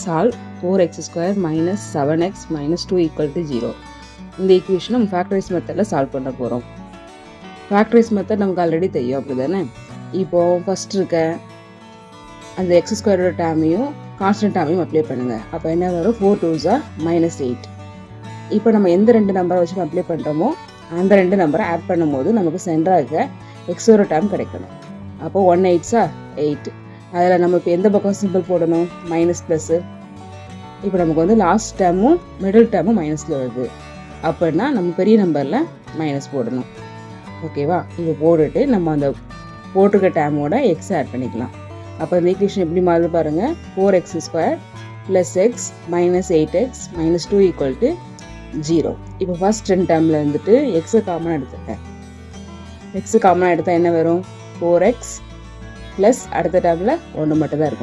Solve 4x² minus 7x minus 2 = 0. இந்த ஈக்குவேஷனை நம்ம ஃபேக்டரைஸ் மெத்தடில் சால்வ் பண்ண போகிறோம். ஃபேக்டரைஸ் மெத்தட் நமக்கு ஆல்ரெடி தெரியும், அப்படி தானே? இப்போது ஃபஸ்ட் இருக்க அந்த x² டேமையும் கான்ஸ்டன்ட் டேமையும் அப்ளை பண்ணுங்கள். அப்போ என்ன வரும்? 4 2s are -8. இப்போ நம்ம எந்த ரெண்டு நம்பரை வச்சு அப்ளை பண்ணுறோமோ அந்த ரெண்டு நம்பரை ஆட் பண்ணும்போது நமக்கு சென்டராக இருக்க எக்ஸோட டேம் கிடைக்கணும். அப்போது 1 8s are 8. அதில் நம்ம இப்போ எந்த பக்கம் சிம்பிள் போடணும்? Minus plus. இப்போ நமக்கு வந்து லாஸ்ட் டேமும் மிடில் டேமும் மைனஸில் வருது. அப்படின்னா நம்ம பெரிய நம்பரில் மைனஸ் போடணும். ஓகேவா? இப்போ போட்டுட்டு நம்ம அந்த போட்டிருக்க டேமோட எக்ஸ் ஆட் பண்ணிக்கலாம். அப்போ இந்த ஈக்குவேஷன் எப்படி மாறுது பாருங்கள். 4x² + x - 8x - 2 = 0. இப்போ ஃபர்ஸ்ட் ரெண்டு டேர்மில் இருந்துட்டு எக்ஸை காமனாக எடுத்துட்டேன். எக்ஸு காமனாக எடுத்தால் என்ன வரும்? 4x + அடுத்த டேர்மில் 1 மட்டும் தான் இருக்கும்.